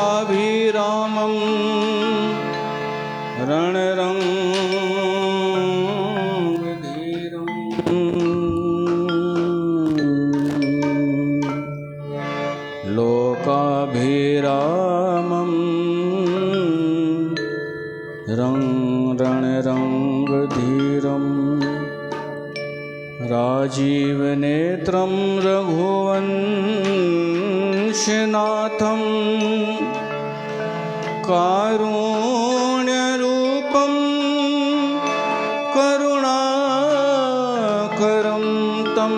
लोकाभिरामं रणरङ्गधीरं लोकाभिरामं रणरङ्गधीरं राजीवनेत्रं रघुवंशनाथं कारुण्यरूपं करुणाकरं तं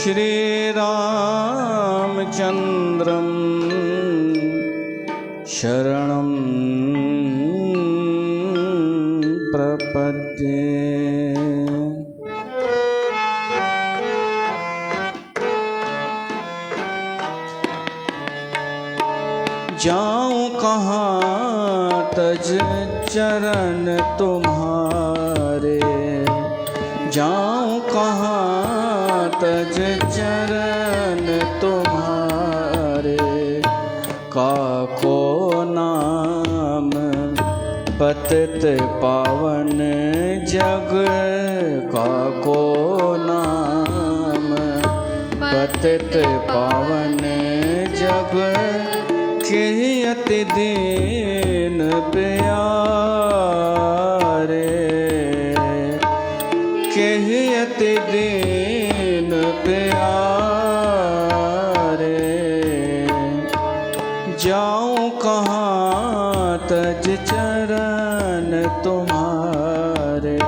श्रीरामचन्द्रं शरणं प्रपद्ये। जाऊं कहाँ तज चरण तुम्हारे, जाऊं कहाँ तज चरण तुम्हारे, काको नाम पतित पावन जग, काको नाम पतित पावन जग, केहि अति दीन प्यारे, केहि अति दीन प्यारे, जाऊं कहाँ तज चरण तुम्हारे।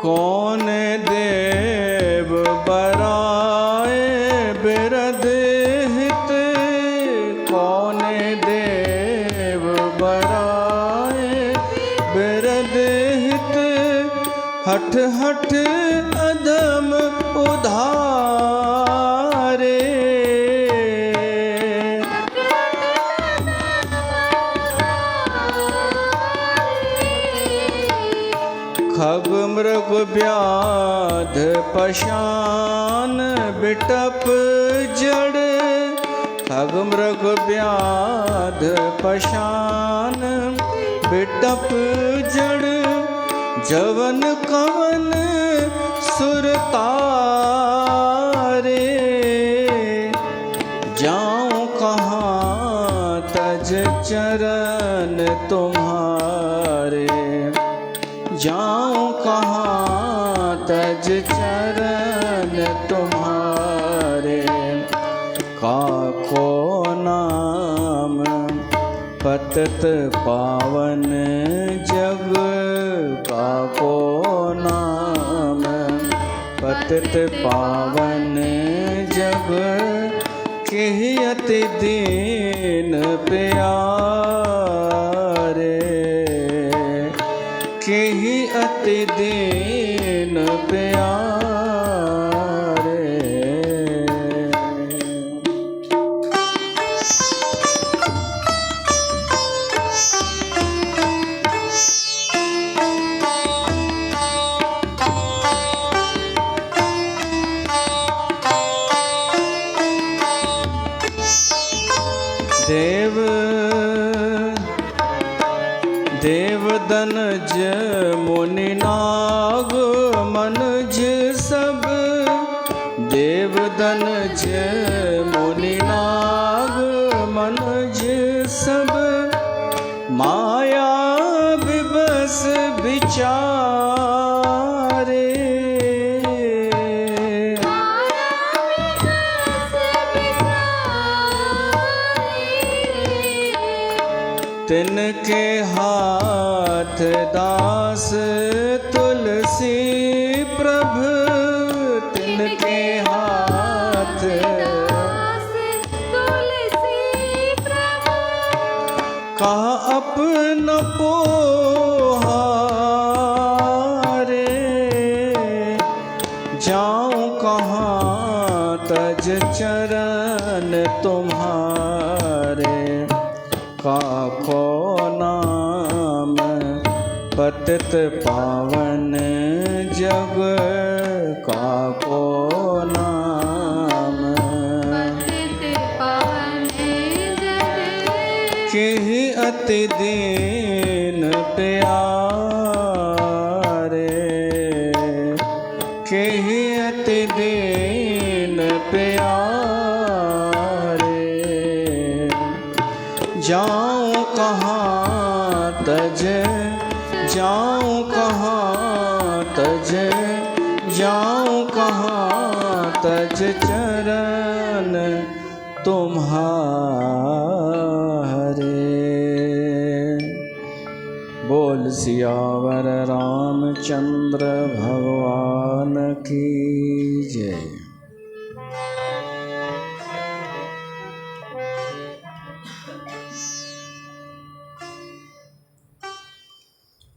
कौन देव बराए बिरद हित, कौन देव बराए बिरद हित, हठ हठ अधम उधारे, खग मृग व्याध पशान बिटप जड़, खग मृग व्याध पशान बिटप जड़, जवन कवन सुरतारे, जाऊं कहाँ तज चरण तुम्हारे, जाऊं कहाँ तज चरण तुम्हारे, काको नाम पतित पावन जग, काको नाम पतित पावन जग, केहि अति दीन प्यारे, केहि अति दीन प्यारे। देव देवदनज मुनि नाग मनुज सब, देवदनज मुनि नाग मनुज सब, माया विबस विचारे, तिनके हाथ दास तुलसी प्रभु, तिनके हाथ दास तुलसी प्रभु, कहा अपन पोहारे, जाऊं कहाँ तज चरण तुम्हारे। काको नाम पतित पावन जग, काको नाम पतित पावन जग, केहि अति दीन प्यारे, केहि अति दीन प्यारे। जाऊं कहाँ तज, जाऊं कहाँ तज, जाऊं कहाँ तज चरण तुम्हारे। बोल सियावर रामचंद्र भगवान की जय।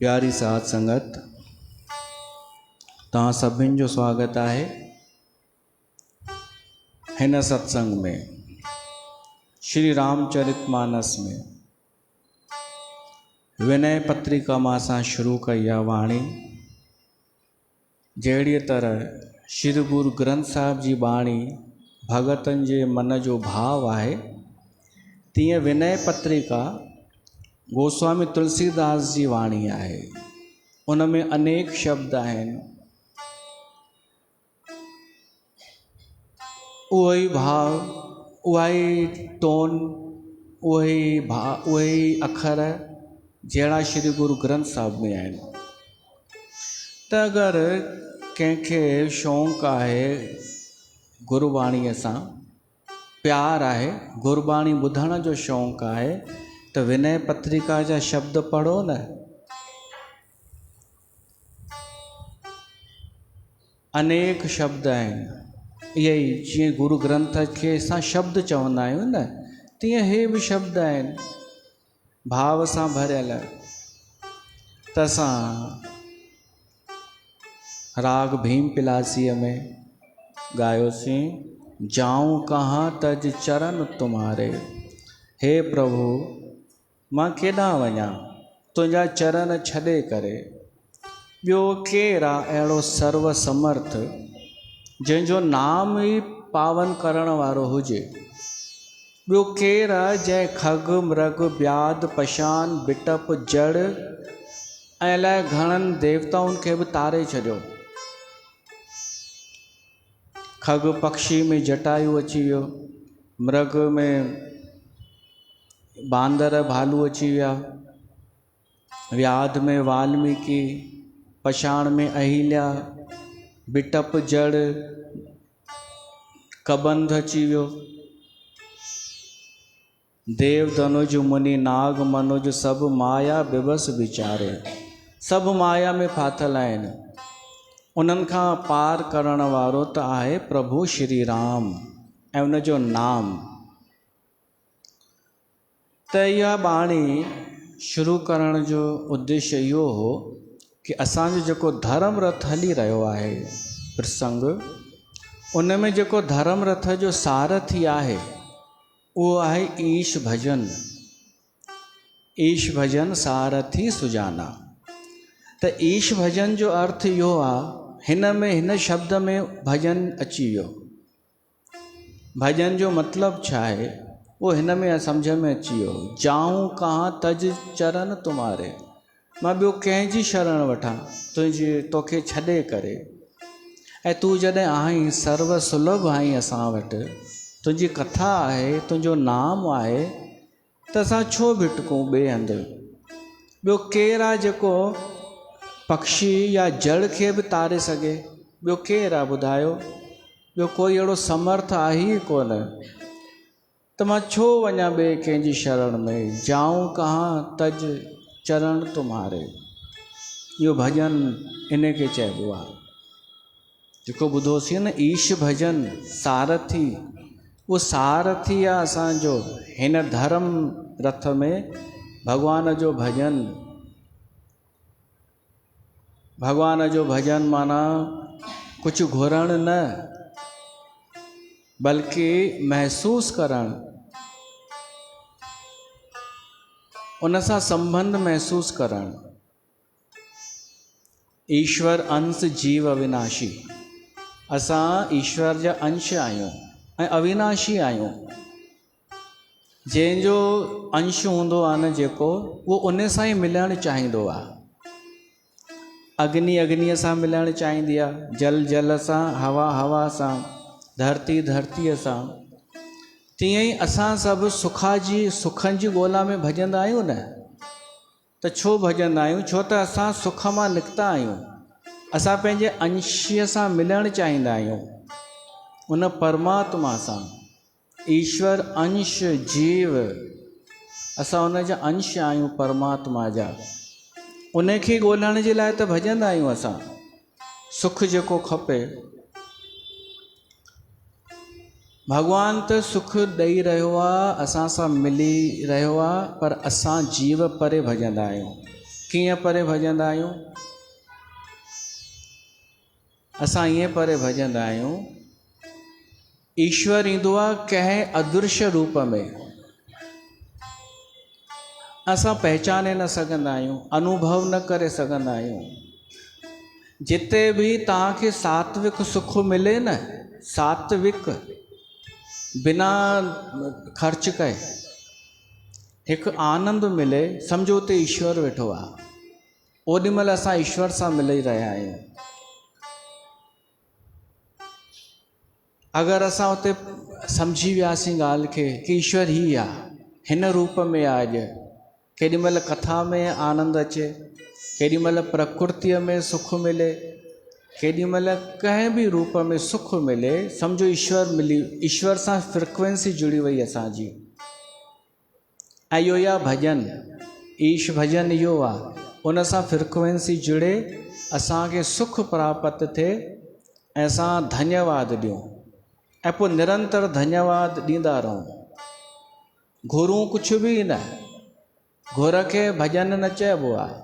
प्यारी साध संगत, तव्हां सभिनि जो स्वागत आहे हिन सत्संग में, श्री रामचरितमानस में। विनय पत्रिका मां असां शुरू कई आहे वाणी। जहिड़ीअ तरह श्री गुरु ग्रंथ साहिब जी बाणी भगतनि जे मन जो भाव आहे, तीअं विनय पत्रिका गोस्वामी तुलसीदास जी वाणी आहे। उन में अनेक शब्द आहिनि, उहो ई भाव, उहा ई टोन, उहो ई अखर जहिड़ा श्री गुरु ग्रंथ साहिब में आहिनि। त अगरि कंहिंखे शौक़ु आहे गुरुबाणीअ सां, प्यार आहे, गुरुबाणी ॿुधण जो शौक़ु आहे, त विनय पत्रिका जा शब्द पढ़ो न। अनेक शब्द आहिनि, इहे ई जीअं गुरु ग्रंथ खे असां शब्द चवंदा आहियूं न, तीअं हे बि शब्द आहिनि भाव सां भरियल। त असां राग भीम पिलासीअ में ॻायोसीं, जाऊं कहाँ तज चरण तुम्हारे। हे प्रभु, मां केॾां वञा तुंहिंजा चरण छॾे करे। ॿियो केरु आहे अहिड़ो सर्व समर्थ जंहिंजो नाम ई पावन करण वारो हुजे। ॿियो केरु आहे जंहिं खग मृग ब्याद पशान बिटप जड़ ऐं अलाए घणनि देवताउनि खे बि तारे छॾियो। खग पक्षी में जटायु अची वियो, मृग में बांदर भालू अची विया, व्याध में वाल्मीकि, पछाण में अहिल्या, बिटप जड़ कबंध अची वियो। देव धनुज मुनि नाग मनुज सभु माया बिबस विचारे, सभु माया में फाथल आहिनि। उन्हनि खां पार करण वारो त आहे प्रभु श्री राम ऐं उन जो नाम। त इहा बाणी शुरू करण जो उद्देश्य इहो हो कि असांजो जेको धर्म रथ हली रहियो आहे प्रसंग, उन में जेको धर्म रथ जो सारथी आहे उहो आहे ईश भजन। ईश भजन सारथी सुजाना। त ईश भजन जो अर्थ इहो आहे, हिन में हिन शब्द में भजन अची वियो। भजन जो मतिलबु छा आहे उहो हिन में सम्झ में अची वियो। जाऊं कहाँ तज चरण तुम्हारे, मां ॿियो कंहिंजी शरण वठां तुंहिंजी, तोखे छॾे करे। ऐं तूं जॾहिं आहीं सर्व सुलभ आहीं असां वटि, तुंहिंजी कथा आहे, तुंहिंजो नाम आहे, त असां छो भिटकूं ॿिए हंधि। ॿियो केरु आहे जेको पक्षी या जड़ खे बि तारे सघे? ॿियो केरु आहे ॿुधायो? ॿियो कोई अहिड़ो समर्थ आहे ई कोन। त त मां छो वञा ॿिए कंहिंजी शरण में, जाऊं कहाँ तज चरण तुम्हारे। इहो भॼन इन खे चइबो आहे। जेको ॿुधोसीं न ईश भॼन सारथी, उहो सारथी आहे असांजो हिन धर्म रथ में। भॻवान जो भॼन, भॻवान जो भॼन माना कुझु घुरण न, बल्कि महसूस करणु, उन सां संबंध महसूस करणु। ईश्वर अंश जीव अविनाशी, असां ईश्वर जा अंश आहियूं ऐं अविनाशी आहियूं। जंहिंजो अंश हूंदो आहे न जेको, उहो उन सां ई मिलणु चाहींदो आहे। अग्नि अग्नीअ सां मिलणु चाहींदी आहे, जल जल सां, हवा हवा सां, धरती धरतीअ सां। तीअं ई असां सभु सुखनि जी ॻोल्हा में भॼंदा आहियूं न। त छो भॼंदा आहियूं? छो त असां सुख मां निकिता आहियूं। असां पंहिंजे अंशीअ सां मिलणु चाहींदा आहियूं, उन परमात्मा सां। ईश्वर अंश जीव, असां उन जा अंश आहियूं परमात्मा जा। उन खे ॻोल्हण जे लाइ त भॼंदा आहियूं असां। सुख जेको खपे, भॻवान त सुख ॾेई रहियो आहे, असां सां मिली रहियो आहे, पर असां जीव परे भॼंदा आहियूं। कीअं परे भॼंदा आहियूं? असां ईअं परे भॼंदा आहियूं, ईश्वर ईंदो आहे कंहिं अदृश्य रूप में, असां पहचाने न सघंदा आहियूं, अनुभव न करे सघंदा आहियूं। जिते बि तव्हांखे सात्विक सुख मिले न, सात्विक, बिना ख़र्च कए हिकु आनंद मिले, सम्झो उते ईश्वर वेठो आहे। ओॾी महिल असां ईश्वर सां मिली रहिया आहियूं। अगरि असां उते सम्झी वियासीं ॻाल्हि खे कि ईश्वर ई आहे, हिन रूप में आहे। अॼु केॾी महिल कथा में आनंद अचे, केॾी महिल प्रकृतिअ में सुख मिले, केॾी महिल कंहिं बि रूप में सुख मिले, सम्झो ईश्वर मिली, ईश्वर सां फ्रिक्वेंसी जुड़ी वई असांजी। ऐं इहो ई आहे भॼन, ईश भॼन इहो आहे। उन सां फ्रिक्वेंसी जुड़े, असांखे सुख प्राप्त थिए ऐं असां धन्यवाद ॾियूं ऐं पोइ निरंतर धन्यवाद ॾींदा रहूं। घुरूं कुझु बि न, घुर खे भॼन न चइबो आहे।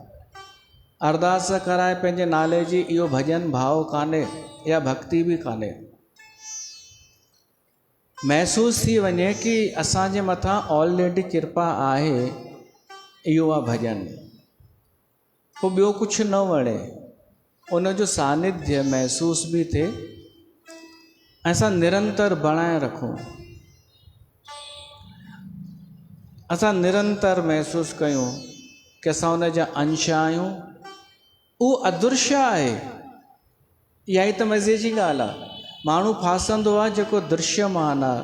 अरदास कराए पंहिंजे नाले जी, इहो भॼन भाव कान्हे या भक्ति बि कान्हे। महसूस थी वञे कि असांजे मथां ऑलरेडी कृपा आहे, इहो आहे भॼन। पोइ ॿियो कुझु न वणे, उन जो सानिध्य महसूस बि थिए, असां निरंतर बणाए रखूं। असां निरंतर महसूस कयूं कि असां उन जा अंश आहियूं। उहो अदृश्य आहे। इहा ई त मज़े जी ॻाल्हि आहे। माण्हू फासंदो आहे जेको दृश्यमान आहे।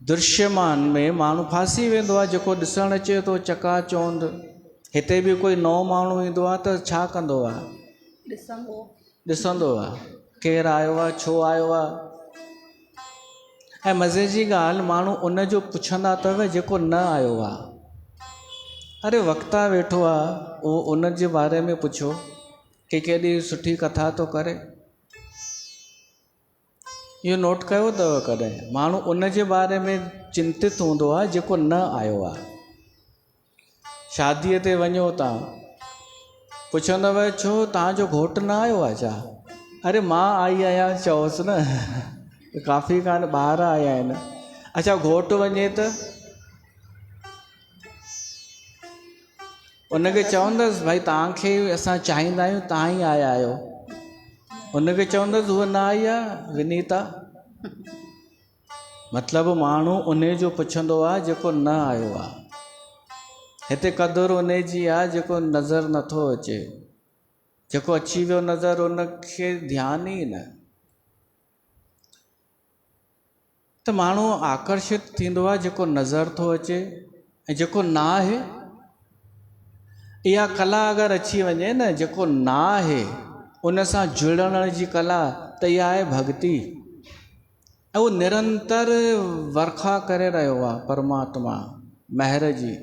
दृश्यमान में माण्हू फासी वेंदो आहे, जेको ॾिसणु अचे थो चकाचौंध। हिते बि कोई नओं माण्हू ईंदो आहे त छा कंदो आहे? ॾिसंदो आहे केरु आयो आहे, छो आयो आहे। ऐं मज़े जी ॻाल्हि, माण्हू उन जो पुछंदा अथव जेको न आयो आहे। अरे वक्ता वेठो आहे, उहो उन जे बारे में पुछो कि केॾी सुठी कथा थो करे। इहो नोट कयो अथव कॾहिं? माण्हू उन जे बारे में चिंतित हूंदो आहे जेको न आयो आहे। शादीअ ते वञो तव्हां, पुछंदव छो तव्हांजो घोटु न आयो आहे छा? अरे मां आई आहियां चओसि न, काफ़ी कान ॿार आया आहिनि। अच्छा घोटु वञे त उनखे चवंदसि भाई तव्हांखे असां चाहींदा आहियूं, तव्हां ई आया आहियो। उनखे चवंदसि उहा न आई आहे विनीता। मतिलबु माण्हू उन जो पुछंदो आहे जेको न आयो आहे। हिते क़दुरु उन जी आहे जेको नज़र नथो अचे। जेको अची वियो नज़र, उनखे ध्यानु ई न। त माण्हू आकर्षित थींदो आहे जेको नज़र थो अचे, ऐं जेको न आहे, इहा कला अगरि अची वञे न, जेको न आहे उन सां जुड़ण जी कला, त इहा आहे भक्ति। ऐं उहो निरंतर वर्खा करे रहियो आहे परमात्मा महर जी।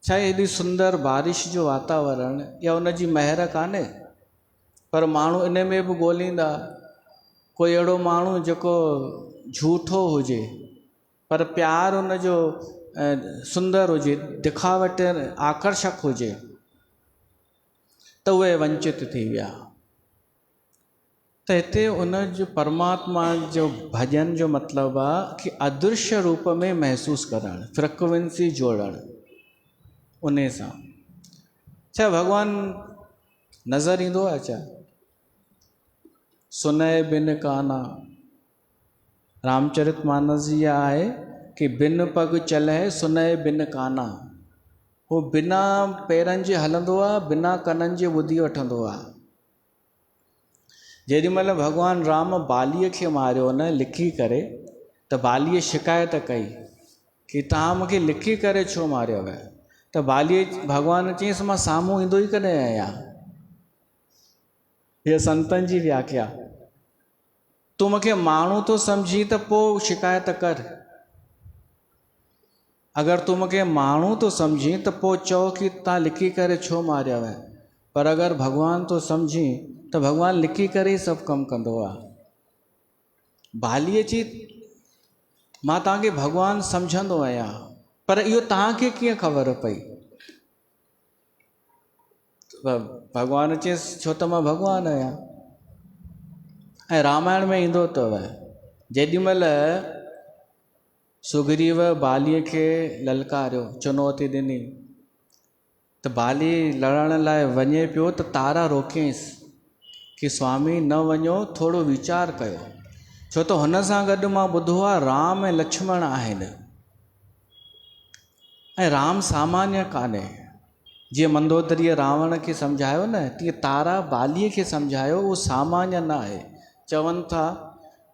छा हेॾी सुंदर बारिश जो वातावरण, या उन जी महर कान्हे? पर माण्हू इन में बि ॻोल्हींदा कोई अहिड़ो माण्हू जेको झूठो हुजे पर प्यार उनजो सुंदर हुजे, दिखावट आकर्षक हुजे, त उहे वंचित थी विया। त हिते उन जो परमात्मा जो भॼन जो मतिलबु आहे कि अदृश्य रूप में महसूसु करणु, फ्रिक्वेंसी जोड़णु उन सां। छा भॻवानु नज़र ईंदो आहे छा? सुनय बिन काना, रामचरितमानस जी आहे कि बिन पग चलह सुनय बिन काना। हू बिना पेरनि जे हलंदो आहे, बिना कननि जे ॿुधी वठंदो आहे। जेॾीमहिल भॻवानु राम बालीअ खे मारियो न लिखी करे, त बालीअ शिकायत कई कि तव्हां मूंखे लिखी करे छो मारियव? त भॻवानु चयईंसि मां साम्हूं ईंदो ई कॾहिं आहियां। हीअ संतनि जी व्याख्या। तूं मूंखे माण्हू थो सम्झी त पोइ शिकायत कर। अगरि तूं मूंखे माण्हू थो सम्झी त पोइ चओ कि तव्हां लिखी करे छो मारियव। पर अगरि भॻवानु थो सम्झी त भॻवानु लिखी करे ई सभु कमु कंदो आहे। बालीअ जी मां तव्हांखे भॻवानु सम्झंदो आहियां, पर इहो तव्हांखे कीअं ख़बर पई? भॻवानु चयसि छो त मां भॻवानु आहियां। ऐं रामायण में ईंदो अथव, जेॾीमहिल सुग्रीव बालीअ खे ललकारियो, चुनौती ॾिनी, त बाली लड़ण लाइ वञे पियो त तारा रोकियईंसि कि स्वामी न वञो, थोरो वीचार कयो, छो त हुन सां गॾु मां ॿुधो आहे राम ऐं लक्ष्मण आहिनि। ऐं राम सामान्य कान्हे। जीअं मंदोदरीअ रावण खे सम्झायो न, तीअं तारा बालीअ खे सम्झायो उहो सामान्य न आहे। चवनि था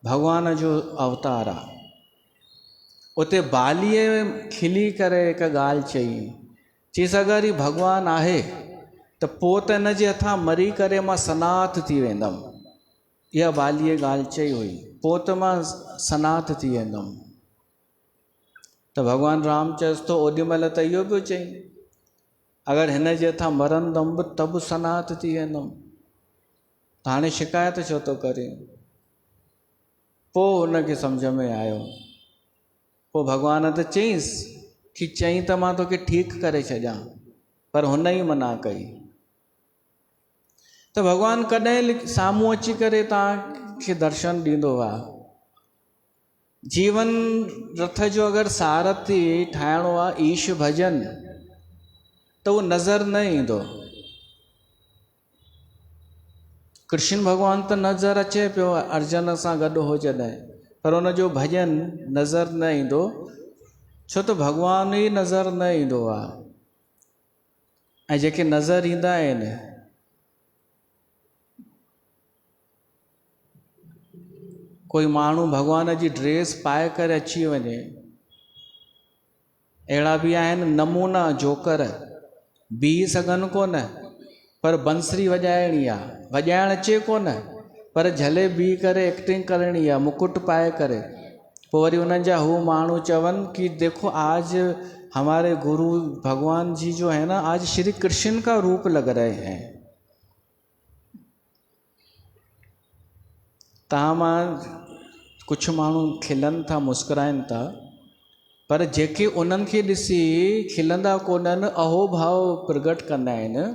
भॻवान जो अवतार आहे। उते बालीअ खिली करे हिकु ॻाल्हि चयईं अगरि ही भॻवानु आहे त पोइ त हिन जे हथां मरी करे मां सनाथ थी वेंदुमि। इहा बालीअ ॻाल्हि चई हुई, पोइ त मां सनाथ थी वेंदुमि। त भॻवानु राम चयसि थो ओॾीमहिल त इहो बि चई अगरि हिन जे हथां मरंदुमि बि त बि सनाथ थी वेंदुमि, त हाणे शिकायत छो थो करे? पोइ हुनखे सम्झ में आयो। पोइ भॻवान त चयईंसि कि चई त मां तोखे ठीकु करे छॾियां, पर हुन ई मना कई। त भॻवानु कॾहिं साम्हूं अची करे तव्हांखे दर्शन ॾींदो आहे। जीवन रथ जो अगरि सारथी ठाहिणो आहे ईश भजन, त उहो नज़र न ईंदो। कृष्ण भॻवानु त नज़र अचे पियो अर्जुन सां गॾु हो जॾहिं, पर हुनजो भॼन नज़र न ईंदो, छो त भॻवानु ई नज़र न ईंदो आहे। ऐं जेके नज़र ईंदा आहिनि कोई माण्हू भॻवान जी ड्रेस पाए करे अची वञे, अहिड़ा बि आहिनि नमूना जोकर, बीह सघनि कोन, पर बंसरी वॼाइणी आहे, वॼाइण अचे कोन, पर झले बीह करे एक्टिंग करणी आहे, मुकुट पाए करे। पोइ वरी उन्हनि जा हू माण्हू चवनि कि देखो आज हमारे गुरु भगवान जी जो है ना, आज श्री कृष्ण का रूप लग रहे हैं। तव्हां मां कुझु माण्हू खिलनि था, मुस्कुराइनि था, पर जेके उन्हनि खे ॾिसी खिलंदा कोन्हनि, अहोभाव प्रगट कंदा आहिनि,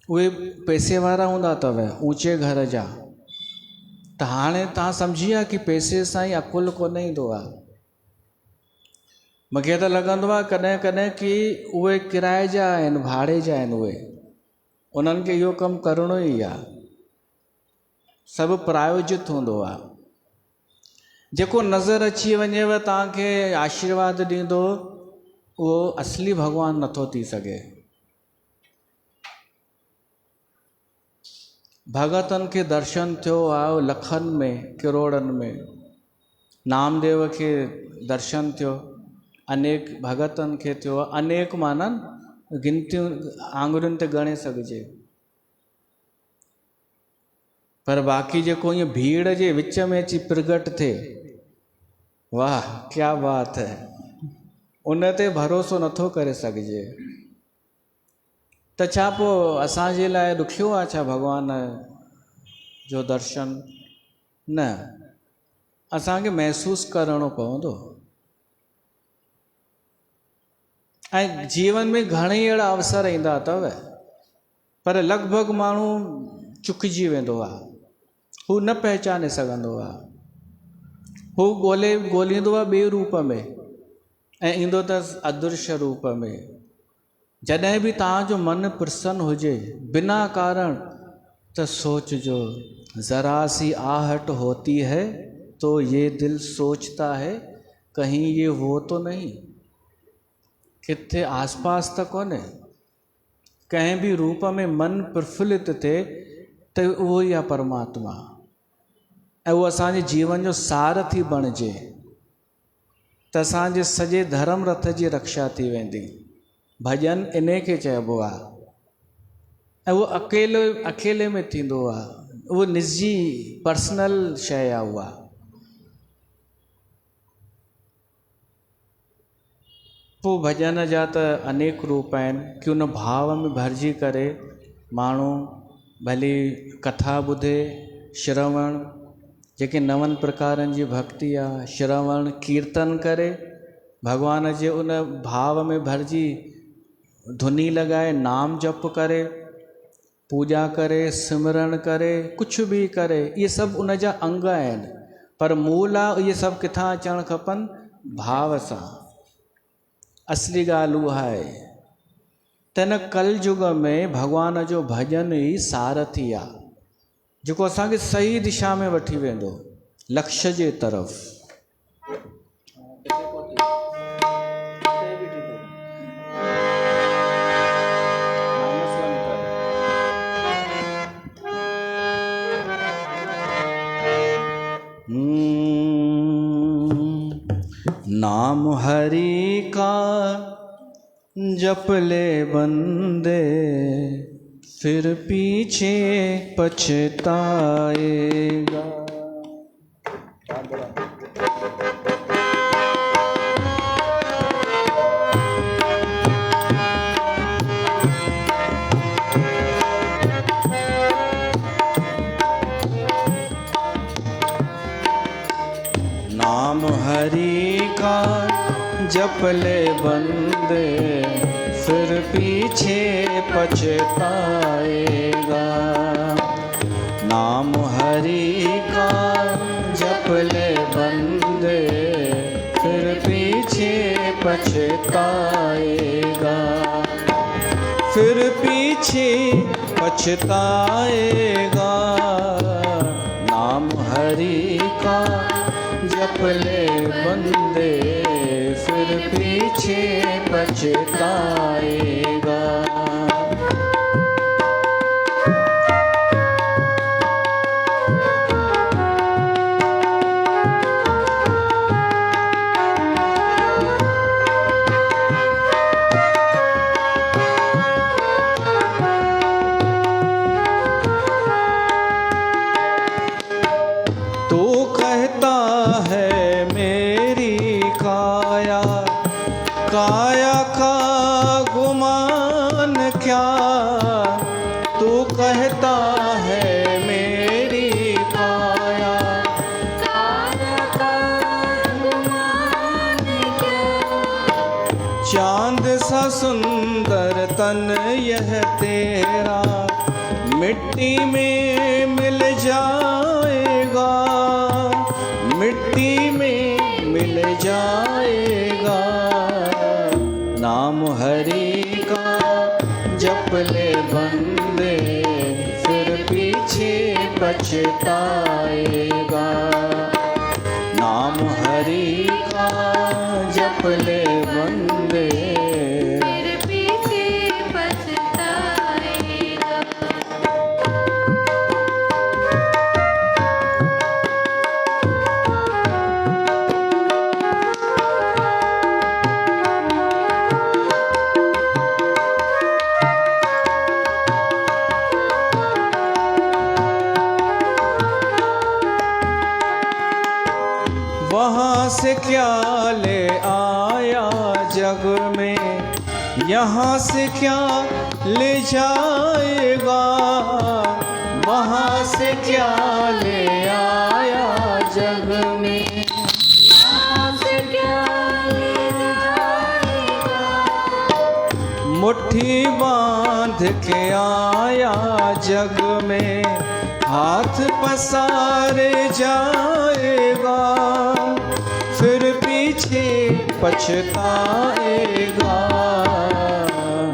उहे पैसे वारा हूंदा अथव, ऊचे घर जा। त हाणे तव्हां सम्झी विया कि पैसे सां ई अकुलु कोन ईंदो आहे। मूंखे त लॻंदो आहे कॾहिं कॾहिं कि उहे किराए जा आहिनि, भाड़े जा आहिनि, उन्हनि खे इहो कमु करिणो ई आहे। सभु प्रायोजित हूंदो आहे। जेको नज़र अची वञेव तव्हांखे आशीर्वाद ॾींदो, उहो असली भॻवानु नथो थी सघे। भगतनि खे दर्शन थियो आहे लखनि में, करोड़नि में। नामदेव खे दर्शन थियो, अनेक भगतनि खे थियो, अनेक माननि गिनतियूं आङुरियुनि ते ॻणे सघिजे। पर बाक़ी जेको ईअं भीड़ जे विच में अची प्रगट थिए, वाह क्या बात है, उन ते भरोसो नथो करे सघिजे। त छा पोइ असांजे लाइ ॾुखियो आहे छा भॻवान जो दर्शन? न, असांखे महसूसु करणो पवंदो। ऐं जीवन में घणेई अहिड़ा अवसर ईंदा अथव, पर लॻभॻि माण्हू चुकिजी वेंदो आहे, हू न पहचाने सघंदो आहे, हू ॻोल्हींदो आहे ॿिए रूप में ऐं ईंदो अथसि अदृश्य रूप में। जॾहिं बि तव्हांजो मन प्रसन्न हुजे बिना कारण, त सोचजो ज़रा सी आहट होती है तो ये दिल सोचता है कहीं ये वो तो नहीं। किथे आसपास त कोन्हे, कंहिं बि रूप में मन प्रफुल्लित थिए त उहो ई आहे परमात्मा, ऐं उहो असांजे जीवन जो सारथी बणिजे त असांजे सॼे धर्म रथ जी रक्षा थी वेंदी। भॼन इन खे चइबो आहे, ऐं उहो अकेले में थींदो आहे, उहो निजी पर्सनल शइ आहे उहा। पोइ भॼन जा त अनेक रूप आहिनि कि उन भाव में भरिजी करे माण्हू भली कथा ॿुधे, श्रवण, जेके 9 प्रकारनि जी भक्ति आहे, श्रवण कीर्तन करे, भॻवान जे उन भाव में भरिजी धुनी लॻाए, नाम जप करे, पूॼा करे, सिमरण करे, कुझु बि करे, इहे सभु उन जा अंग आहिनि। पर मूल आहे इहे सभु किथां अचणु खपनि? भाव सां। असली ॻाल्हि उहा आहे त हिन कलयुग में भॻवान जो भॼन ई सारथी आहे, जेको असांखे सही दिशा में वठी वेंदो, लक्ष्य जे तरफ़। नाम हरि का जप ले बंदे, फिर पीछे पछताएगा। नाम हरि का जप ले बंदे, फिर पीछे पछताएगा। नाम हरि का जप ले बंदे, फिर पीछे पछताएगा। फिर पीछे पछताएगा। नाम हरि का जप ले बंदे, फिर पीछे पछताएगा। तू कहता है मेरी काया, काया का गुमान क्या। तू कहता है मेरी काया, काया का गुमान क्या। चांद सा सुंदर तन यह तेरा, मिट्टी में मिल जाएगा, मिट्टी में मिल जाएगा। नाम हरि का जप ले बंदे, फिर पीछे पछताएगा। नाम हरि का जप ले बंदे, फिर पीछे पछताएगा। से क्या ले आया जग में, यहाँ से क्या ले जाएगा, वहाँ से क्या ले आया जग में। यहाँ से क्या ले जाएगा, मुट्ठी बांध के आया जग में, हाथ पसारे जाएगा, फिर पीछे पछताएगा।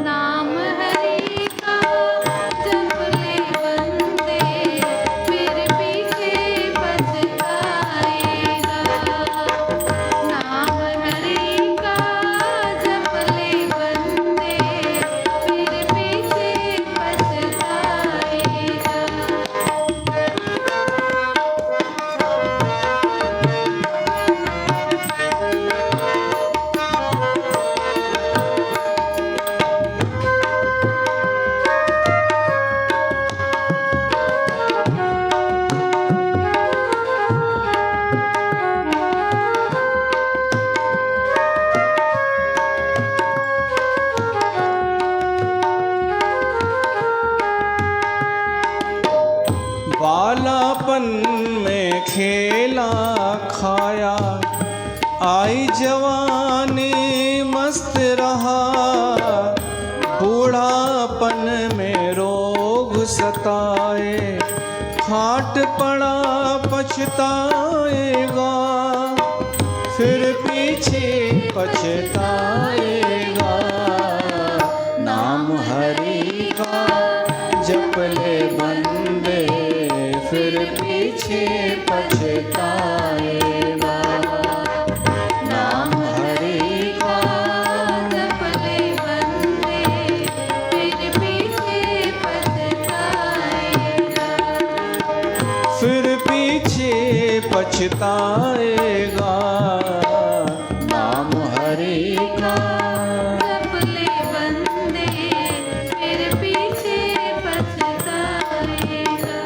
नाम हरि का जप ले बंदे, फिर पीछे पछताएगा। नाम हरि का जप ले बंदे, फिर पीछे पछताएगा। बालापन में खेला खाया, आई जवानी मस्त रहा, बूढ़ापन में रोग सताए, खाट पड़ा पछताएगा, फिर पीछे पछताएगा। नाम हरि का जप ले बंदे, फिर पीछे पछताएगा। नाम हरि का जप ले बंदे, फिर पीछे पछताएगा। फिर पीछे पछताएगा। नाम हरि का जप ले बंदे, फिर पीछे पछताएगा।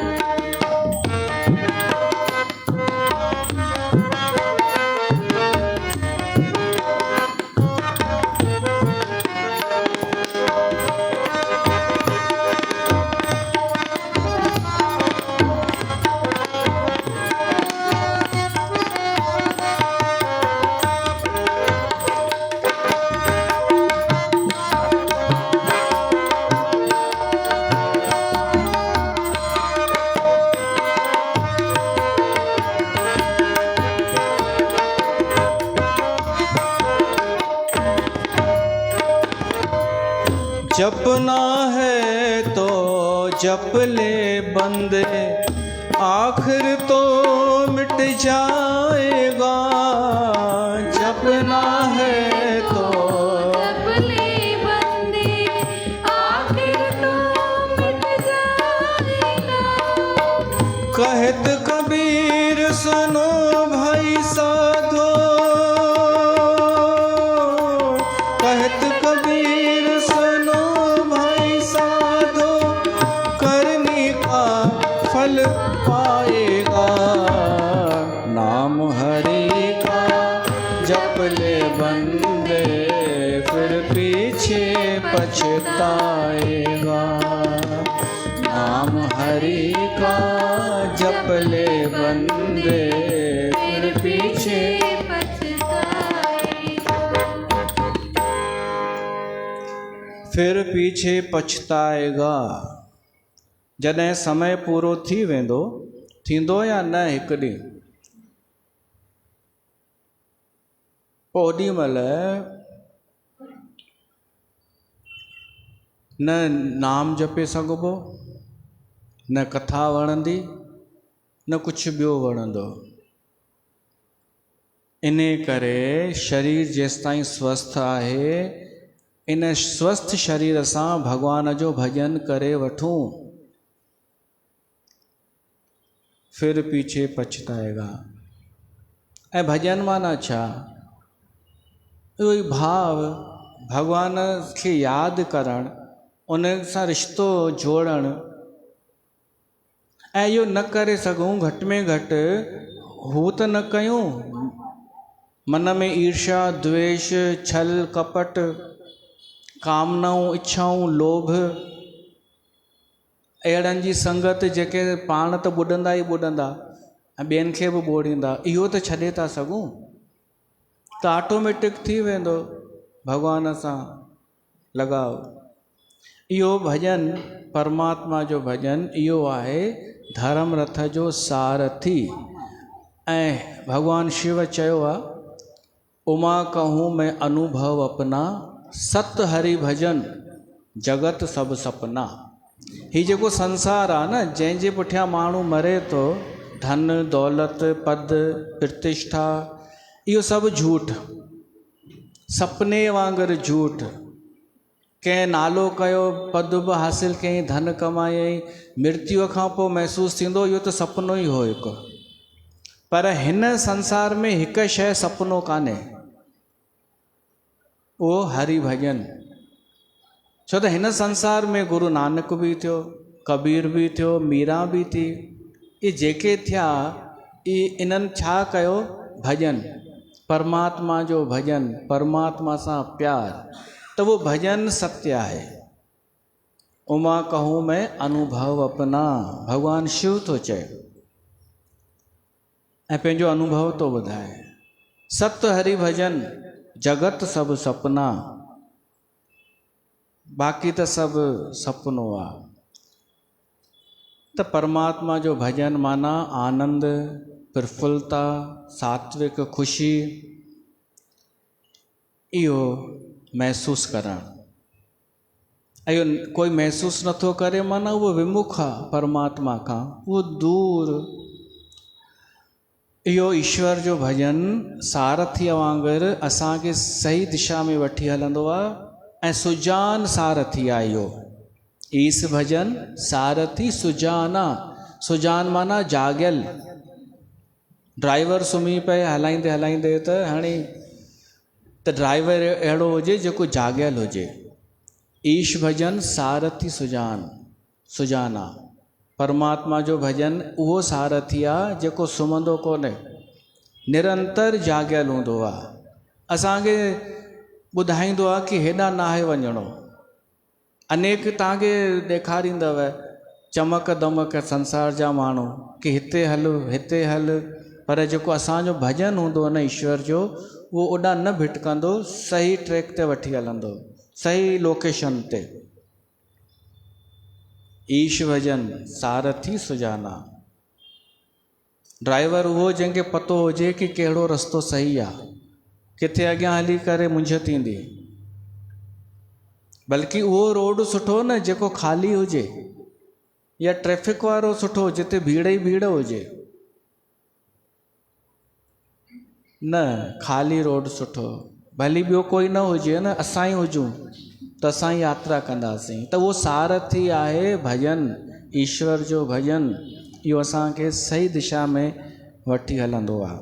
जपना है तो जप ले बंदे, आखिर तो मिट जाएगा। जपना है तो जप ले बंदे, आखिर तो मिट जाएगा। कहत कबीर सुनो भाई साधो, कहत कबीर सुनो भाई साधो, करने का फल पाएगा। नाम हरि का जप ले बंदे, फिर पीछे पछताएगा। नाम हरि का जप ले बंदे, फिर पीछे फिर पीछे पछताएगा। जॾहिं समय पूरो थी वेंदो, थींदो या न हिकु ॾींहुं, पोइ ओॾी महिल न नाम जपे सघिबो, न कथा वणंदी, न कुझु ॿियो वणंदो। इन करे शरीर जेसिताईं स्वस्थ आहे, इन स्वस्थ शरीर सां भॻवान जो भॼन करे वठूं, फिर पीछे पछताएगा। ऐं भॼन माना छा? इहो ई भाव, भॻवान खे यादि करणु, उन सां रिश्तो जोड़णु। ऐं इहो न करे सघूं, घटि में घटि हू त न कयूं, मन में ईर्ष्या द्वेष छल कपट कामनाऊं इच्छाऊं लोभ अहिड़नि जी संगत जेके पाण त ॿुॾंदा ई ॿुॾंदा ऐं ॿियनि खे बि ॿोड़ींदा, इहो त छॾे था सघूं त ऑटोमेटिक थी वेंदो भॻवान सां लॻाव। इहो भॼन परमात्मा जो भॼन इहो आहे धर्म रथ जो सारथी। ऐं भगवान शिव चयो आहे उमा कहूँ मैं अनुभव अपना सत हरि भजन जगत सब सपना। ही जेको संसार आहे न, जंहिंजे पुठियां माण्हू मरे थो, धन दौलत पद प्रतिष्ठा, इहो सभु झूठ, सपने वांगुरु झूठ। कंहिं नालो कयो, पद बि हासिलु कयईं, धन कमायईं, मृत्युअ खां पोइ महसूसु थींदो इहो त सपनो ई हो हिकु। पर हिन संसार में हिकु शइ सपनो कान्हे, उहो हरि भॼन। छो त हिन संसार में गुरु नानक बि थियो, कबीर बि थियो, मीरा बि थी, ये जेके थिया इन्हनि छा कयो? भॼन, परमात्मा जो भॼन, परमात्मा सां प्यार। त वो भॼन सत्य आहे। उमा कहूँ मैं अनुभव अपना, भगवान शिव तो चए ऐं पंहिंजो अनुभव तो ॿुधाए। सत हरि भॼन जगत सब सपना, बाक़ी त सभु सपनो आहे। त परमात्मा जो भॼन माना आनंद, प्रफुल्लता, सात्विक खुशी, इहो महसूसु करणु। इहो कोई महसूसु नथो करे माना उहो विमुख आहे परमात्मा खां, उहो दूर। इहो ईश्वर जो भॼन सारथीअ वांगुरु असांखे सही दिशा में वठी हलंदो आहे ऐं सुजान सारथी आहे इहो। ईस भॼन सारथी सुजाना, सुजान माना जाॻियल। ड्राइवर सुम्ही पए हलाईंदे हलाईंदे त हाणे त ड्राइवर अहिड़ो हुजे जेको जाॻियल हुजे। ईश भॼन सारथी सुजान, सुजाना। परमात्मा जो भॼन उहो सारथी आहे जेको सुम्हंदो कोन्हे, निरंतर जाॻियल हूंदो आहे। असांखे ॿुधाईंदो आहे कि हेॾां नाहे वञिणो। अनेक तव्हांखे ॾेखारींदव चमक दमक संसार जा माण्हू कि हिते हल हिते हल, पर जेको असांजो भॼन हूंदो न ईश्वर जो, उहो ओॾां न भिटकंदो, सही ट्रैक ते वठी हलंदो, सही लोकेशन ते। ईश भॼन सारथी सुजाना। ड्राइवर उहो जंहिंखे पतो हुजे कि कहिड़ो रस्तो सही आहे, किथे अॻियां हली करे मुंझ थींदी। बल्कि उहो रोड सुठो न जेको ख़ाली हुजे, या ट्रैफिक वारो सुठो जिते भीड़ ई भीड़ हुजे, न ख़ाली रोड सुठो। भली ॿियो कोई न हुजे न, असां ई हुजूं त असां ई यात्रा कंदासीं। त उहो सारथी आहे भॼन, ईश्वर जो भॼन। इहो असांखे सही दिशा में वठी हलंदो आहे।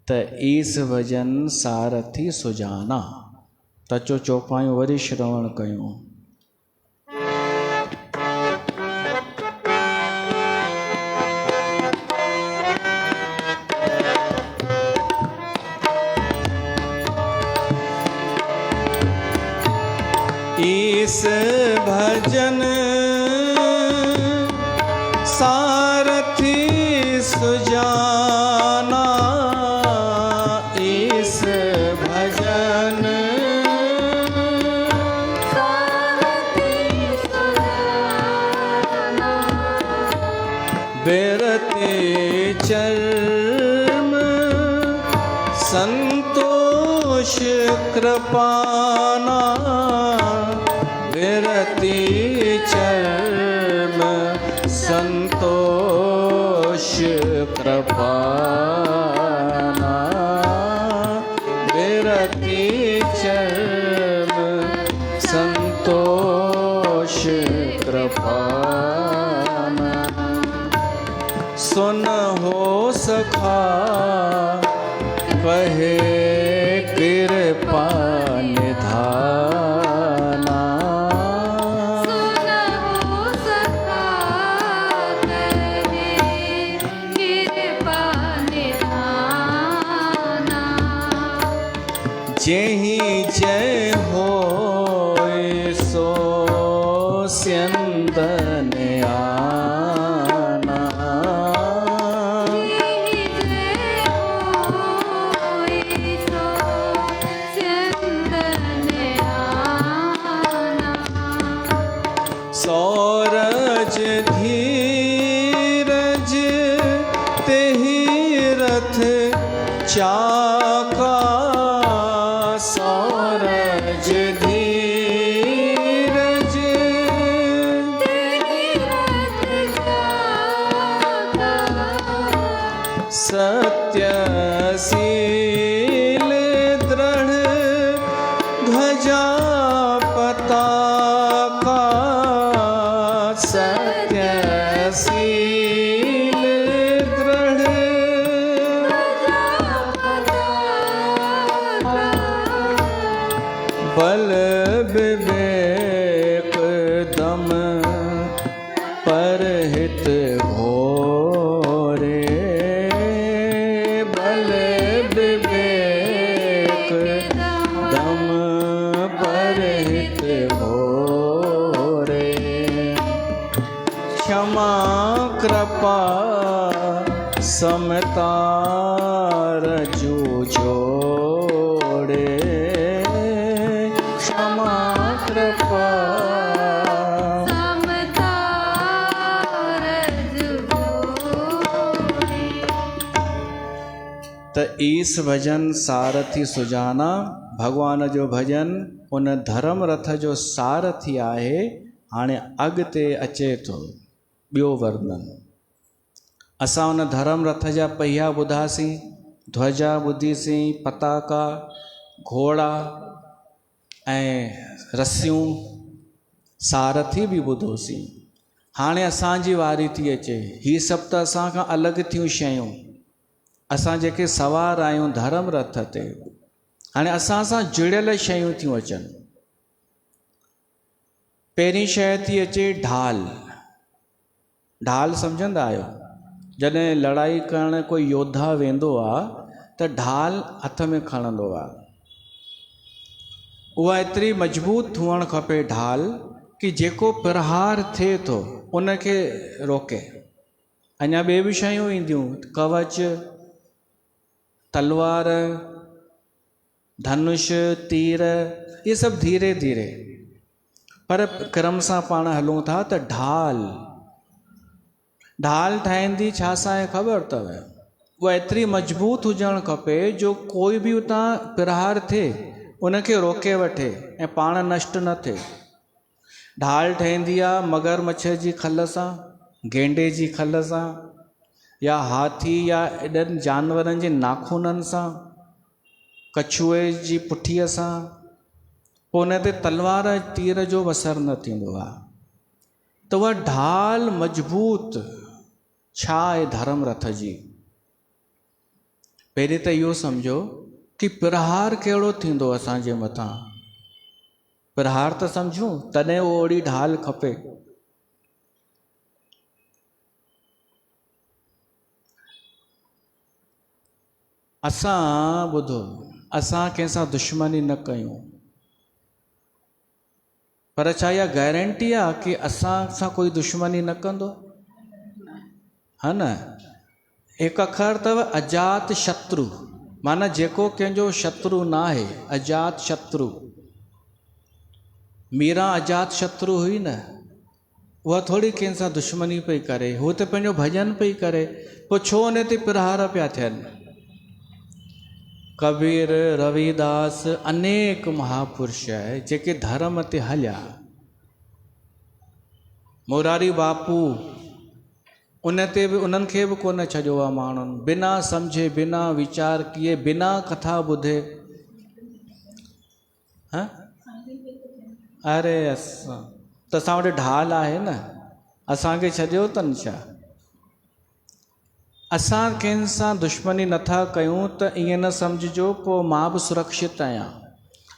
त ईस भॼन सारथी सुजाना। त अचो चौपायूं वरी श्रवण कयूं। ईस भजन सारथी सुजाना, ईस भजन सारथी सुजाना। बेरते चर्म संतोष कृपाना, बेरती चर्म संतोष कृपाना, बेरती चर्म संतोष कृपाना। सुन हो सखा कहे कृपा निधाना, सुन हो सखा कहे कृपा निधाना। जेहि जय होय सो स्यंदन आना। सौरज धीरज तेहि रथ चाका। सौरज धीरज सत्यशील दृढ़ ध्वजा पताका। सत्यशील दृढ़ बल विवेक दम परहित घोरे। बल विवेक दम परहित घोरे। क्षमा कृपा समता रजू जोड़े। क्षमा कृपा त ईस भजन सारथी सुजाना। भगवान जो भजन उन धर्म रथ जो सारथी आहे। हाणे अॻिते अचे थो ॿियो वर्णन। असां उन धर्म रथ जा पहिया ॿुधासीं, ध्वजा ॿुधीसीं, पताका, घोड़ा ऐं रसियूं, सारथी बि ॿुधोसीं। हाणे असांजी वारी थी अचे। हीअ सभु त असां खां अलॻि थियूं शयूं। असां जेके सवार आहियूं धर्म रथ ते, हाणे असां सां जुड़ियल शयूं थियूं अचनि। पहिरीं शइ थी अचे ढाल। ढाल सम्झंदा आहियो? जॾहिं लड़ाई करणु कोई योद्धा वेंदो आहे त ढाल हथ में खणंदो आहे। उहा एतिरी मज़बूत हुअणु खपे ढाल कि जेको प्रहार थिए थो उनखे रोके। अञा ॿिए बि शयूं ईंदियूं, कवच, तलवार, धनुष, तीर, ये सभु धीरे धीरे, पर क्रम सां पाण हलूं था त ढाल ठाहींदी छा सां आहे ख़बर अथव? उहा एतिरी मज़बूत हुजणु खपे जो कोई बि उतां प्रहार थिए उनखे रोके वठे ऐं पाण नष्ट न थिए। ढाल ठहींदी आहे मगरमच्छ जी खल सां, गेंडे जी खल सां, या हाथी या एॾनि जानवरनि जे नाखूननि सां, कछुए जी पुठीअ सां। पोइ उन ते तलवार तीर जो असरु न थींदो आहे। त उहा ढाल मज़बूत छा आहे धर्म रथ जी? पहिरीं त इहो सम्झो कि प्रहार कहिड़ो थींदो असांजे मथां। प्रहार त सम्झूं, तॾहिं ओड़ी ढाल खपे। असां ॿुधो, असां कंहिंसां दुश्मनी न कयूं, पर छा इहा गारंटी आहे कि असां सां कोई दुश्मनी न कंदो? हा न। हिकु अखर अथव अजात शत्रु, माना जेको कंहिंजो शत्रु न आहे, अजात शत्रु। मीरा अजात शत्रु हुई न, उहा थोरी कंहिंसां दुश्मनी पई करे, हू त पंहिंजो भॼन पई करे। पोइ छो उन ते प्रहार पिया थियनि? कबीर, रविदास, अनेक महापुरुष जेके धर्म ते हलिया। मोरारी बापू, उन्हनि खे बि कोन छॾियो आहे माण्हुनि, बिना सम्झे, बिना वीचार किए, बिना कथा ॿुधे। हाँ? अरे असां वटि ढाल आहे न, असांखे छॾियो अथनि छा? असां कंहिंसां दुश्मनी नथा कयूं त ईअं न सम्झिजो पोइ मां बि सुरक्षित आहियां।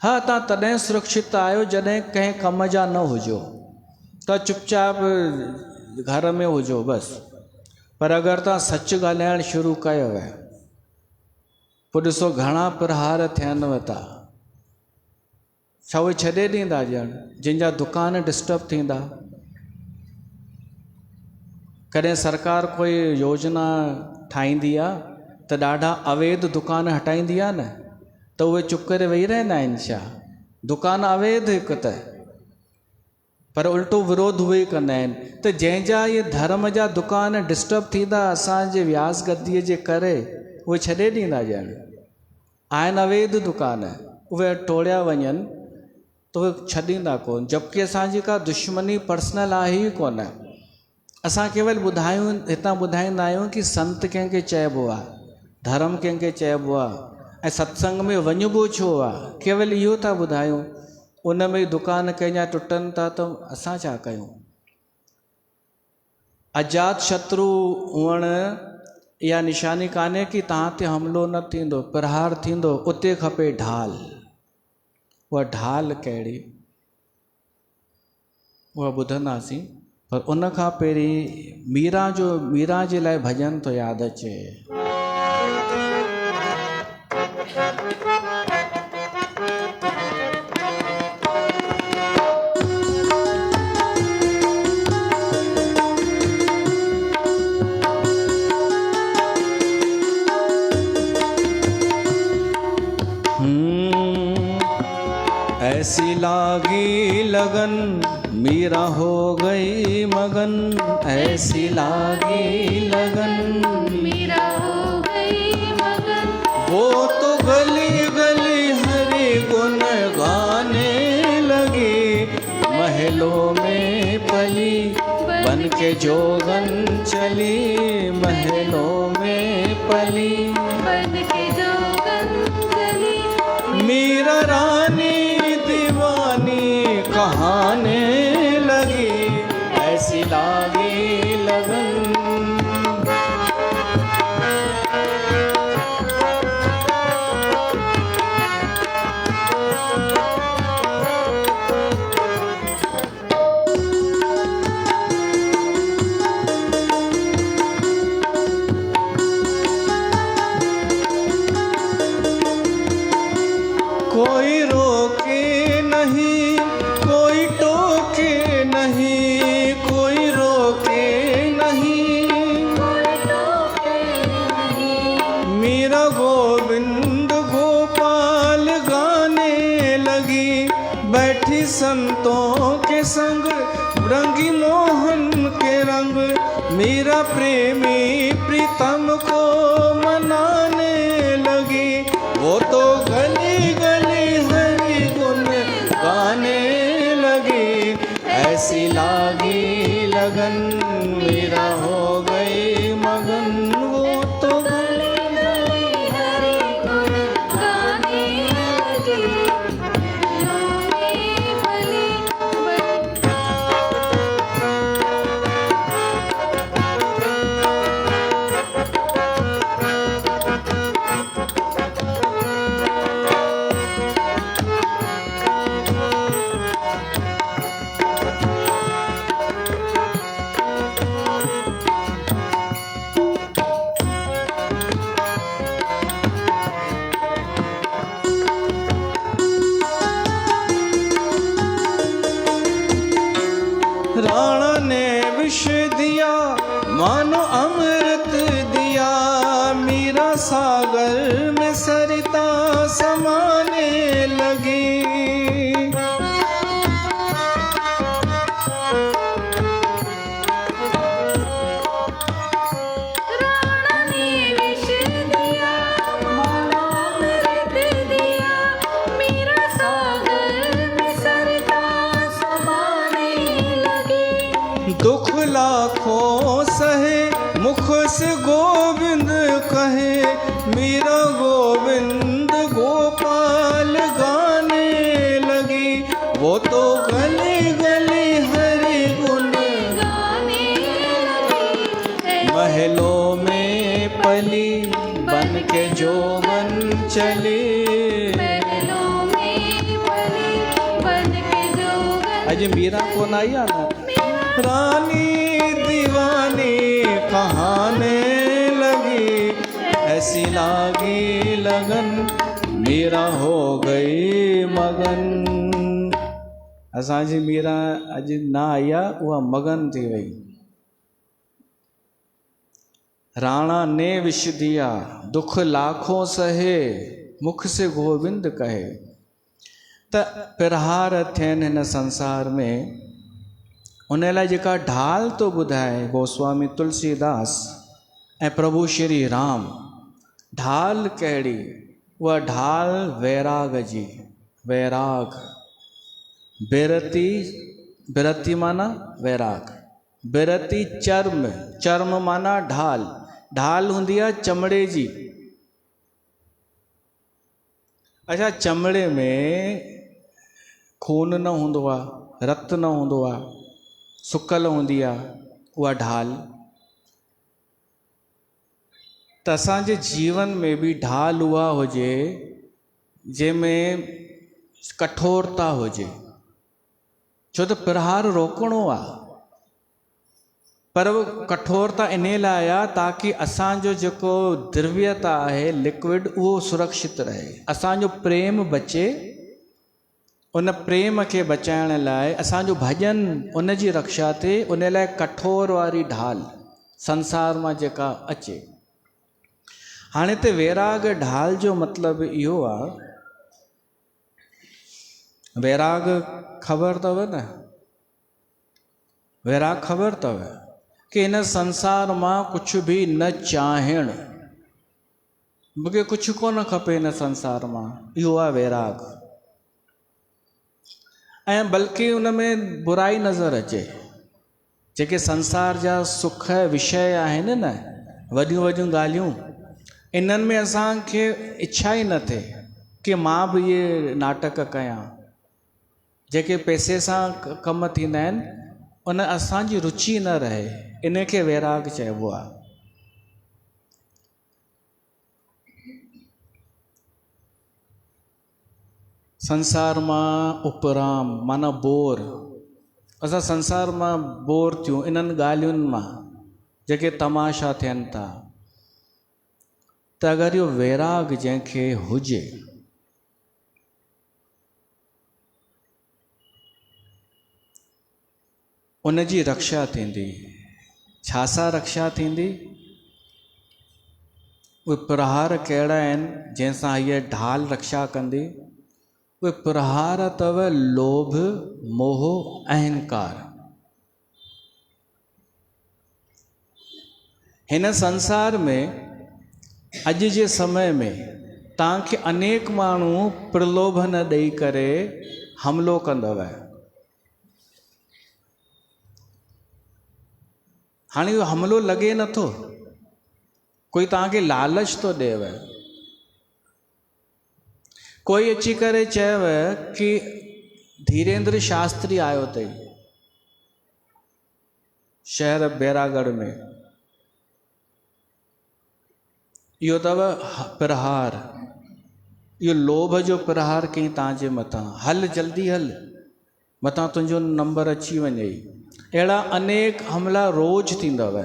हा, तव्हां तॾहिं सुरक्षित आहियो जॾहिं कंहिं कम जा न हुजो, त चुपचाप घर में हुजो बसि। पर अगरि तव्हां सच ॻाल्हाइणु शुरू कयो पोइ ॾिसो घणा प्रहार थियनव था। छा उहे छॾे ॾींदा ॼण जिन जा दुकान डिस्टर्ब थींदा? कॾहिं सरकार कोई योजना ठाहींदी आहे त ॾाढा अवैध दुकान हटाईंदी आहे न, त उहे चुप करे वेही रहंदा आहिनि छा? दुकान अवैध हिकु त, पर उल्टो विरोध उहे ई कंदा आहिनि। त जंहिंजा इहे धर्म जा दुकान डिस्टर्ब थींदा असांजे व्यास गद्दीअ जे करे, उहे छॾे ॾींदा ॼण? आहिनि अवैध दुकान, उहे टोड़िया वञनि त उहे छॾींदा कोन, जबकि असांजी का दुश्मनी पर्सनल आहे ई कोन। असां केवल ॿुधायूं, हितां ॿुधाईंदा आहियूं कि संत कंहिंखे चइबो आहे, धर्म कंहिंखे चइबो आहे, ऐं सत्संग में वञिबो छो आहे, केवल इहो था ॿुधायूं। उन में दुकान कंहिंजा टुटनि था त असां छा कयूं? अजात शत्रु हुअण इहा निशानी कान्हे कि तव्हां ते हमिलो न थींदो, प्रहार थींदो, उते खपे ढाल। उहा ढाल कहिड़ी, उहा ॿुधंदासीं। पर उन खां पहिरीं मीरा जे लाइ भॼन थो यादि अचे। ऐसी लागी लगन मीरा हो गई मगन, ऐसी लागी लगन मीरा हो गई मगन। वो तो गली गली हरि गुण गाने लगी, महलों में पली बन के जोगन चली, महलों में पली बन के जोगन चली। मीरा रानी दीवानी कहाने लगी, ऐसी लागी लगन। कोई रोके नहीं, कोई टोके नहीं, कोई रोके नहीं, कोई टोके नहीं। मीरा गोविंद गोपाल गाने लगी, बैठी संतों के संग रंगी मोहन के रंग, मीरा प्रेमी प्रीतम को मनाने लगी। वो तो गली गली हरि गुण गाने लगी, ऐसी लागी लगन मीरा हो गई मगन। वो तो गली गली हरि गुण गाने लगी, महलों में पली राणा ने विष दिया मानो अमृत दिया, मीरा सागर में सरिता समाने लगी। राणा ने विष दिया मानो अमृत दिया, मीरा सागर में सरिता समाने लगी। दुख लाखों सहे मुख से गोविंद कहे, मीरा गोविंद गोपाल गाने लगी। वो तो गली गली हरि गुण गाने लगी, महलों में पली बन के जोवन चली। महलों में पली बन के जोगन। अज मीरा को आई आना, रानी दीवानी कहाने लगी, ऐसी लागी लगन मीरा हो गई मगन। असांजी मीरा अॼु न आई आहे, उहा मगन थी वई। राणा ने विष दिया दुख लाखों सहे, मुख से गोविंद कहे। त पिरहार थियनि हिन संसार में, उन लाइ जेका ढाल तो ॿुधाए गोस्वामी तुलसीदास ऐं प्रभु श्री राम, ढाल कहिड़ी? उहा ढाल वैराग जी। वैराग, बिरती, बिरती माना वैराग, बिरती चर्म, चर्म माना ढाल, ढाल हूंदी आहे चमड़े जी। अच्छा, चमड़े में खून न हूंदो आहे, रत न हूंदो आहे, सुकल हूंदी आहे उहा ढाल। त असांजे जीवन में बि ढाल उहा हुजे जंहिंमें कठोरता हुजे, छो त प्रहार रोकणो आहे। पर कठोरता इन लाइ आहे ताकि असांजो जेको द्रव्यता आहे, लिक्विड, उहो सुरक्षित रहे, असांजो प्रेम बचे। उन प्रेम खे बचाइण लाइ, असांजो भॼन उन जी रक्षा थिए, उन लाइ कठोर वारी ढाल संसार मां जेका अचे। हाणे त वैराग ढाल जो मतिलबु इहो आहे, वैराग ख़बर अथव न? वैराग ख़बर अथव कि हिन संसार मां कुझु बि न चाहिण, मूंखे कुझु कोन खपे हिन संसार मां, इहो आहे वैराग। ऐं बल्कि उन में बुराई नज़र अचे, जेके संसार जा सुख विषय आहिनि न, वॾियूं वॾियूं ॻाल्हियूं, इन्हनि में असांखे इच्छा ई न थिए कि मां बि इहे नाटक कयां। जेके पैसे सां कम थींदा आहिनि, उन असांजी रुचि न रहे, इन खे वैराग चइबो आहे। संसार मां उपराम माना बोर, असां संसार मां बोर थियूं इन्हनि ॻाल्हियुनि मां जेके तमाशा थियनि था। त अगरि इहो वैराग जंहिंखे हुजे, उन जी रक्षा थींदी। छा सां रक्षा थींदी? उहे प्रहार कहिड़ा आहिनि जंहिंसां हीअ ढाल रक्षा कंदी? उहे प्रहार अथव लोभ, मोह, अहंकार। हिन संसार में अॼु जे समय में तव्हांखे अनेक माण्हू प्रलोभन ॾेई करे हमिलो कंदव। हाणे इहो हमिलो लॻे नथो, कोई तव्हांखे लालच थो ॾेव, कोई अची करे चयव कि धीरेन्द्र शास्त्री आयो अथई शहर बैरागढ़ में, इहो अथव प्रहार, इहो लोभ जो प्रहार कई तव्हांजे मथां। हल जल्दी हल, मथां तुंहिंजो नंबर अची वञे। अहिड़ा अनेक हमला रोज़ थींदव।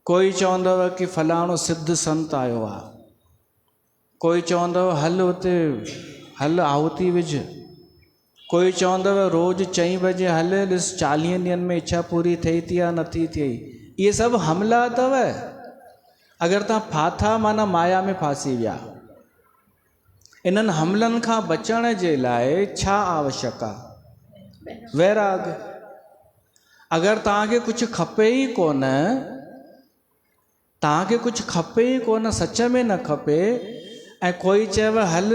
कोई चवंदव कि फलाणो सिद्ध संत आयो आहे, कोई चवंदव हल हुते हल आहुति विझ, कोई चवंदव रोज़ 4 बजे हल, ॾिस 40 ॾींहंनि में इच्छा पूरी थिए थी या नथी थिए। इहे सभु हमला अथव। अगरि तव्हां फाथा माना माया में फासी विया। इन्हनि हमलनि खां बचण जे लाइ छा आवश्यक आहे? वैराग। अगरि तव्हांखे कुझु खपे ई कोन, तव्हांखे कुझु खपे ई कोन, सच में न खपे, ऐं कोई चयव हल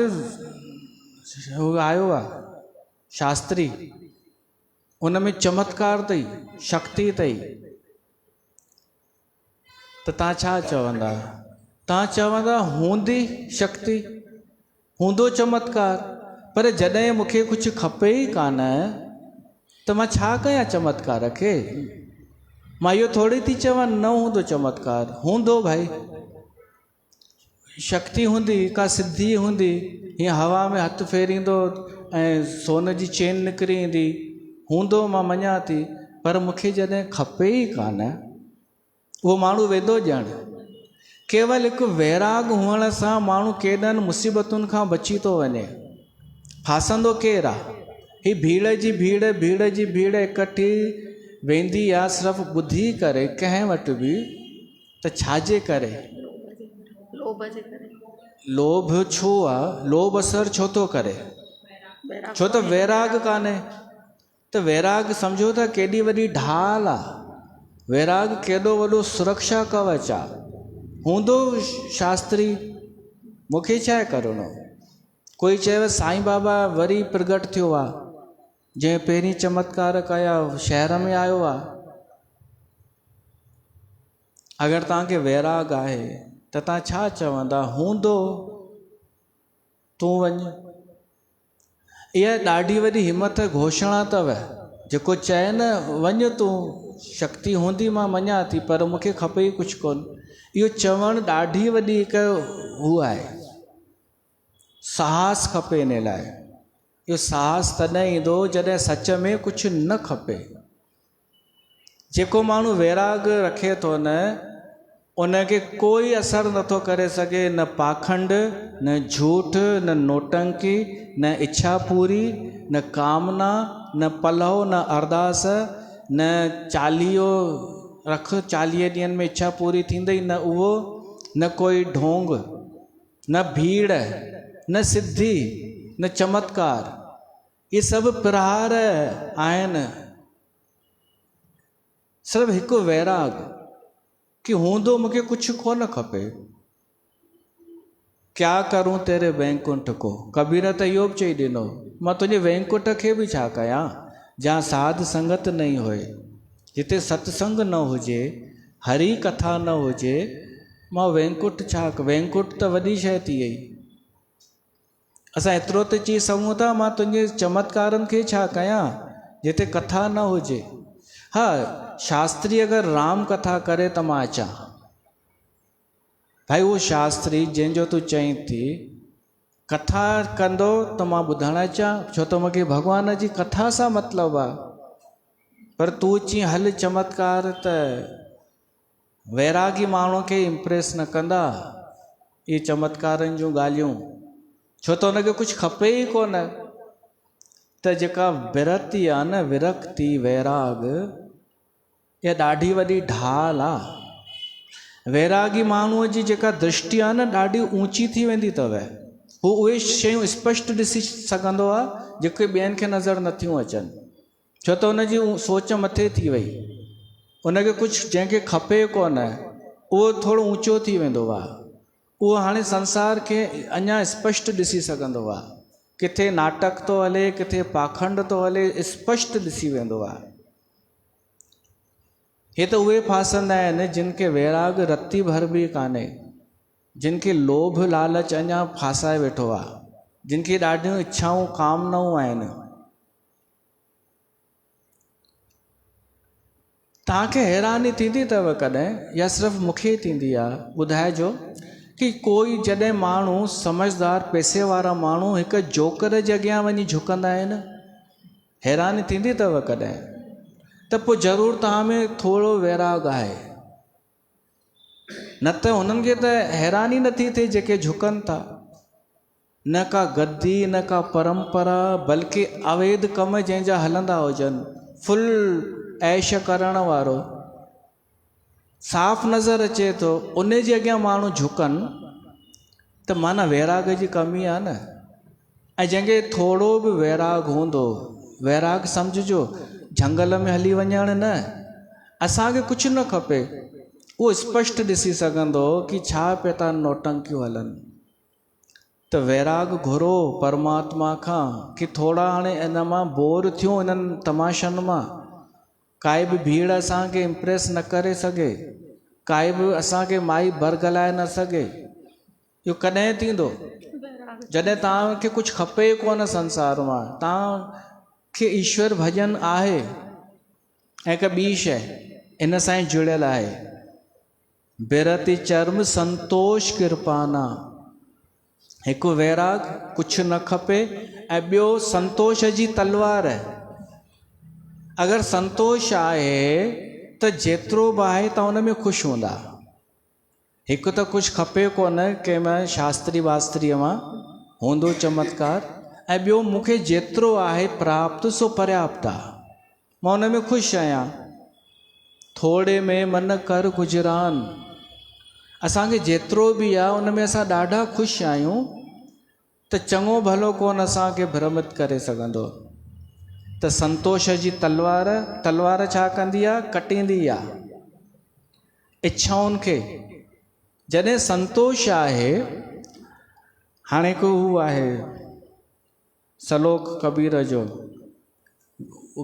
हू आयो आहे शास्त्री, उन में चमत्कार अथई, शक्ति अथई, त तव्हां छा चवंदा? तव्हां चवंदा हूंदी शक्ति, हूंदो चमत्कार, पर जॾहिं मूंखे कुझु खपे ई कान त मां छा कयां चमत्कार खे? मां इहो थोरी थी चवां न हूंदो चमत्कार, हूंदो भाई। शक्ति हूंदी, का सिद्धि हूंदी, हीअं हवा में हथु फेरींदो ऐं सोन जी चेन निकिरी ईंदी, हूंदो मां मञा थी, पर मूंखे जॾहिं खपे ई कान, उहो माण्हू वेंदो ॼण। केवल हिकु वैराग हुअण सां माण्हू केॾनि मुसीबतुनि खां बची थो वञे। फासंदो केरु आहे? ही भीड़ जी भीड़ इकट्ठी वेंदी आहे सिर्फ़ु ॿुधी करे कंहिं वटि बि त छाजे करे लोभ जे करे लोभ छो आहे लोभ असर छो थो करे छो त वैराग कान्हे त वैराग सम्झो था केॾी वॾी ढाल आहे वैराग केॾो वॾो सुरक्षा कवच आहे हूंदो शास्त्री मूंखे छा आहे करिणो कोई चयो साईं बाबा वरी प्रगट थियो आहे जंहिं पहिरीं चमत्कार कया शहर में आयो आहे अगरि तव्हांखे वैराग आहे त तव्हां छा चवंदा हूंदो तूं वञ इहा ॾाढी वॾी हिमत घोषणा अथव जेको चए न वञ तूं शक्ति हूंदी मां मञा थी पर मूंखे खपे ई कुझु कोन इहो चवणु ॾाढी वॾी हिकु हू आहे साहस खपे इन लाइ इहो साहस तॾहिं ईंदो जॾहिं सच में कुझु न खपे जेको माण्हू वैराग रखे थो न उनखे कोई असर नथो करे सघे न पाखंड न झूठ न नोटंकी न इच्छा पूरी न कामना न पलव न अरदास न चालीहो रख 40 ॾींहंनि में इच्छा पूरी थींदई न उहो न कोई ढोंग न भीड़ न सिद्धि न चमत्कार ये सभु प्रहार आहिनि सिर्फ़ु हिकु वैराग कि हूंदो मूंखे कुझु कोन खपे क्या करूं तेरे वैकुंठ को कबीर त इहो बि चई ॾिनो मां तुंहिंजे वैकुंठ खे बि छा कयां जहाँ साध संगत नहीं होए जिते सत्संग न हुजे हरी कथा न हुजे मां वैकुंठ छा वैकुंठ त वॾी शइ थी वई असां एतिरो त चई सघूं था मां तुंहिंजे चमत्कारनि खे छा कयां जिते कथा न हुजे हा शास्त्री अगरि राम कथा करे त मां अचां भाई उहो शास्त्री जंहिंजो तूं चईं थी कथा कंदो त मां ॿुधणु अचां छो त मूंखे भॻवान जी कथा सां मतिलबु आहे पर तूं अची हल चमत्कार त वैरागी माण्हू खे इम्प्रेस न कंदा इहे चमत्कारनि जूं ॻाल्हियूं छो त हुनखे कुझु खपे ई कोन त जेका विरती आहे न विरक्ति वैराग इहा ॾाढी वॾी ढाल आहे वैरागी माण्हूअ जी जेका दृष्टि आहे न ॾाढी ऊची थी वेंदी अथव हू उहे शयूं स्पष्ट ॾिसी सघंदो आहे जेके ॿियनि खे नज़र नथियूं अचनि छो त हुनजी सोच मथे थी वई हुनखे कुझु जंहिंखे खपे कोन उहो थोरो ऊचो थी वेंदो आहे उहो हाणे संसार खे अञा स्पष्ट ॾिसी सघंदो आहे किथे नाटक थो हले किथे पाखंड थो हले स्पष्ट ॾिसी वेंदो आहे हे त उहे फासंदा आहिनि जिन खे वैराग रती भर बि कान्हे जिन खे लोभ लालच अञा फासाए वेठो आहे जिन खे ॾाढियूं इच्छाऊं कामनाऊं आहिनि तव्हांखे हैरानी थींदी अथव कॾहिं या सिर्फ़ु मूंखे थींदी आहे ॿुधाइजो कि कोई जॾहिं माण्हू समझदार पैसे वारा माण्हू हिकु जोकर जे अॻियां वञी झुकंदा आहिनि हैरानी थींदी अथव कॾहिं त पोइ ज़रूरु तव्हां में थोरो वैराग आहे न त हुननि खे त हैरानी नथी थिए जेके झुकनि था न का गद्दी न का परंपरा बल्कि अवैध कम जंहिंजा हलंदा हुजनि फुल ऐश करण वारो साफ़ नज़र अचे थो उन जे अॻियां माण्हू झुकनि त माना वैराग जी कमी आहे न ऐं जंहिंखे थोरो बि वैराग हूंदो वैराग सम्झिजो झंगल में हली वञण न असांखे कुझु न खपे उहो स्पष्ट ॾिसी सघंदो कि छा पिया था नौटंकियूं हलनि त वैराग घुरो परमात्मा खां कि थोरा हाणे इन मां बोर थियूं इन्हनि तमाशनि मां काई बि भीड़ असांखे इम्प्रेस न करे सघे काई बि असांखे माई बरगलाए न सघे इहो कॾहिं थींदो जॾहिं तव्हांखे कुझु खपे कोन संसार मां तव्हांखे ईश्वर भॼन आहे ऐं हिकु ॿी शइ इन सां ई जुड़ियल आहे बिरति चर्म संतोष कृपाना हिकु वैराग कुझु न खपे ऐं ॿियो संतोष जी तलवार अगरि संतोष आहे त जेतिरो बि आहे तव्हां हुन में ख़ुशि हूंदा हिकु त कुझु खपे कोन कंहिंमहिल शास्त्री वास्त्रीअ मां हूंदो चमत्कार ऐं ॿियो मूंखे जेतिरो आहे प्राप्त सो पर्याप्त आहे, मां हुन में ख़ुशि आहियां। थोरे में मन कर गुजरान, असांखे जेतिरो बि आहे उन में असां ॾाढा ख़ुशि आहियूं, त चङो भलो कोन असांखे भ्रमित करे सघंदो। त संतोष जी तलवार छा कंदी आहे? कटींदी आहे इच्छाउनि खे। जॾहिं संतोष आहे, हाणे हिकु हू आहे सलोक कबीर जो,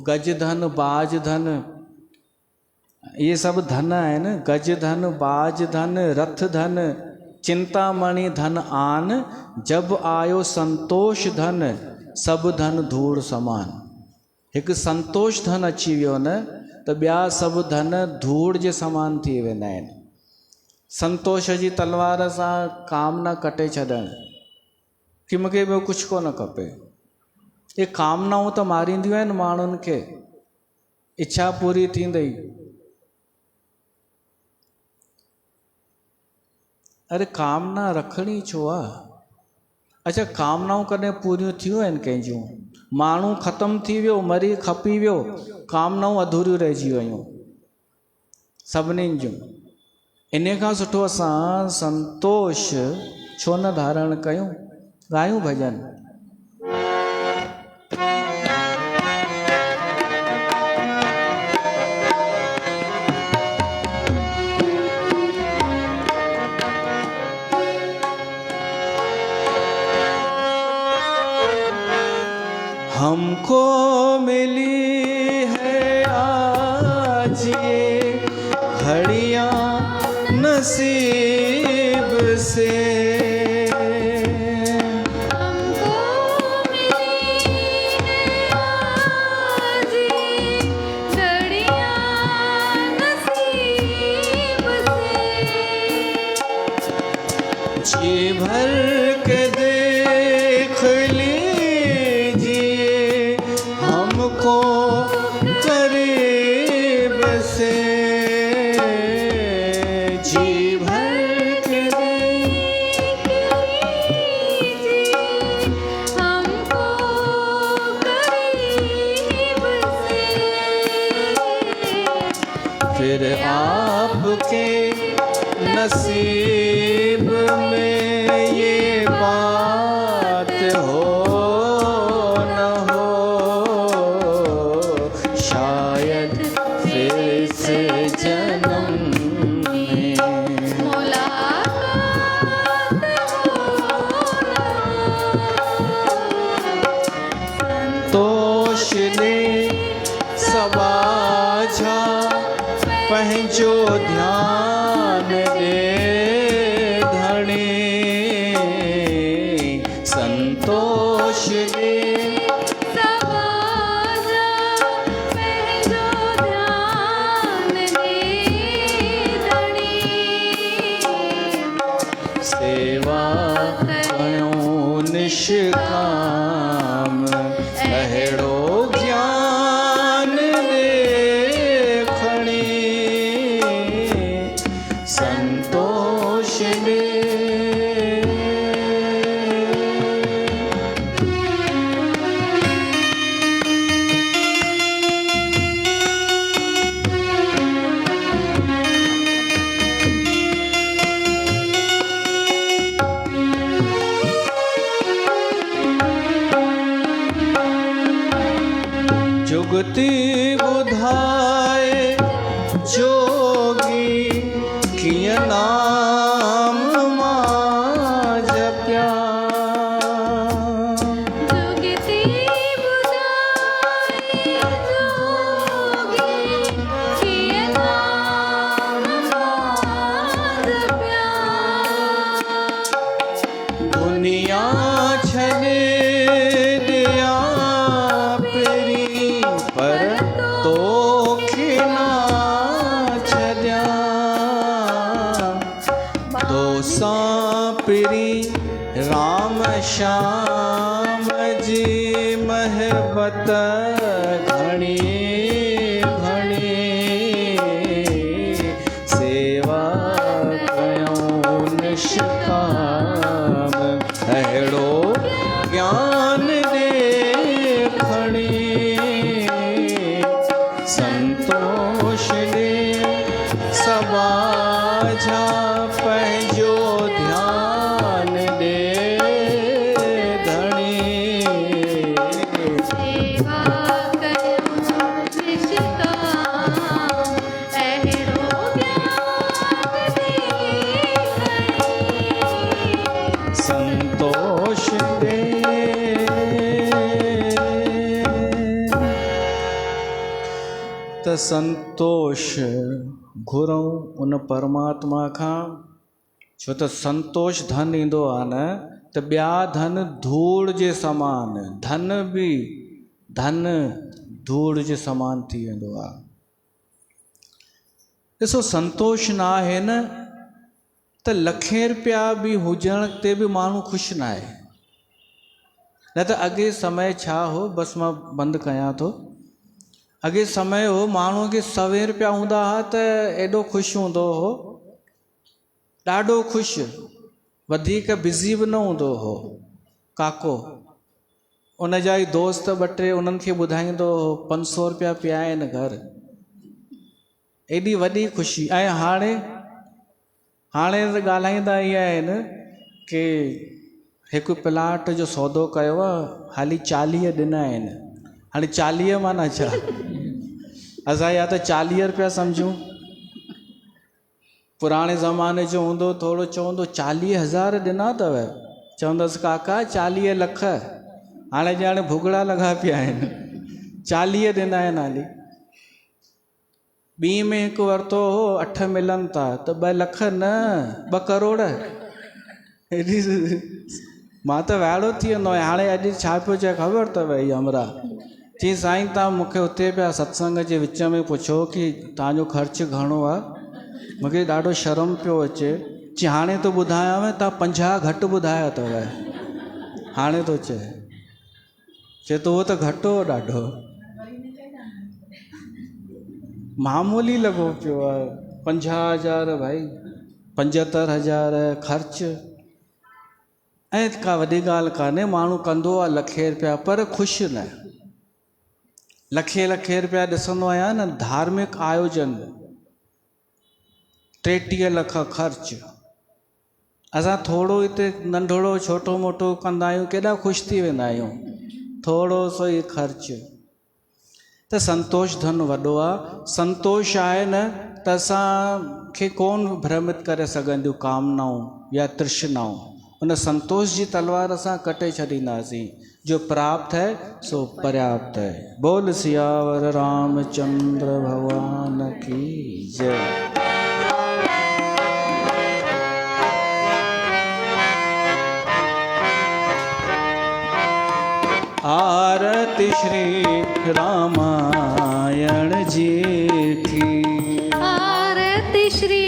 गज धन बाज धन, ये सभु धन आहिनि। गज धन बाज धन रथ धन चिंतामणि धन आन, जब आयो संतोष धन सभु धन धूड़ समान। हिकु संतोष धन अची वियो न त ॿिया सभु धन धूड़ जे समान थी वेंदा आहिनि। संतोष जी तलवार सां कामना कटे छॾणु कि मूंखे ॿियो कुझु कोन खपे। ये कामनाऊं त मारींदियूं आहिनि माण्हुनि खे, इच्छा पूरी थींदई। अरे कामना रखणी छो आहे? अच्छा, कामनाऊं कॾहिं पूरियूं थियूं आहिनि कंहिंजूं? माण्हू ख़तमु थी वियो, मरी खपी वियो, कामनाऊं अधूरियूं रहिजी वियूं सभिनीनि जूं। इन खां सुठो असां संतोष छो न धारण कयूं, ॻायूं भॼन। हमको मिली है आज ये घड़ियां नसीब से, हमको मिली है आज ये घड़ियां नसीब से। जी भर के देख लीजिए हमको करीब से, जी भर के देख लीजिए हमको करीब से। फिर आपके नसीब में ये बात हो न हो, शायद फिर से जन्म में मुलाकात संतोष ने सबाझा पंहिंजो ध्यान दे धणी, संतोष ने सबाझा पंहिंजो ध्यान दे धणी। सेवा कयूं निष्काम, अहिड़ो ज्ञान दे खणी, संतोष ने जुगती बुधाए जोगी किय नाम मां जप्या, जुगती बुधाए जोगी किय नाम मां जप्या। दुनिया छॾे दिया पेरी पर तोखे ना छॾिया, दोसां पिरी राम श्याम जी महबत घणी घणी, सेवा कयूं निष्काम, अहिड़ो ज्ञान दे संतोष घुरूं उन परमात्मा खां, छो त संतोष धन ईंदो आहे न त ॿिया धन धूड़ जे समान, धन बि धन धूड़ जे समान थी वेंदो आहे। ॾिसो संतोष न आहे न त लखे रुपया बि हुजण ते बि माण्हू ख़ुशि न आहे। न त अॻे समय छा हो, बसि मां बंदि कयां थो। अॻे समय हो माण्हूअ खे 100 रुपया हूंदा हुआ त एॾो ख़ुशि हूंदो हो, ॾाढो ख़ुशि, वधीक बिज़ी बि न हूंदो हो काको। उन जा ई दोस्त 2-3 उन्हनि खे ॿुधाईंदो हो 500 रुपया पिया आहिनि घर, एॾी वॾी ख़ुशी। ऐं हाणे त ॻाल्हाईंदा इहे आहिनि कि हिकु प्लाट जो सौदो कयो आहे, हाली 40 ॾिना आहिनि। हाणे 40 माना छा, असां या त 40 रुपया सम्झूं, पुराणे ज़माने जो हूंदो थोरो चवंदो 40,000 ॾिना अथव, चवंदसि काका 40 लख, हाणे ॼाण भुॻड़ा लॻा पिया आहिनि, 40 ॾिना आहिनि हाली। ॿी में हिकु वरितो हो 8 मिलनि था त 2 लख न 2 करोड़। मां त वाइड़ो थी वेंदो आहियां। हाणे अॼु छा पियो चए ख़बर अथव ई हमरा, चई साईं तव्हां मूंखे हुते पिया सत्संग जे विच में पुछो कि तव्हांजो ख़र्चु घणो आहे, मूंखे ॾाढो शर्म पियो अचे। चई हाणे तो ॿुधायांव, तव्हां 50 घटि ॿुधाया अथव, हाणे थो चए तो उहो त घटि हो ॾाढो, मामूली लॻो पियो आहे। 50,000 भाई, 75,000 ख़र्च। ऐं का वॾी ॻाल्हि कान्हे, माण्हू कंदो आहे लखे रुपया पर ख़ुशि न। लखे रुपया ॾिसंदो आहियां न, धार्मिक आयोजन 30 लख ख़र्च। असां थोरो हिते नंढड़ो छोटो मोटो कंदा आहियूं, केॾा ख़ुशि थी वेंदा आहियूं, थोरो सो ई ख़र्च। त संतोष धन वॾो आहे। संतोष आहे न त असांखे कोन भ्रमित करे सघंदियूं कामनाऊं या तृष्णाऊं। उन संतोष जी तलवार सां कटे छॾींदासीं। जो प्राप्त है सो पर्याप्त है। बोल सियावर रामचंद्र भगवान की जय। आरती श्री रामायण जी की, आरती श्री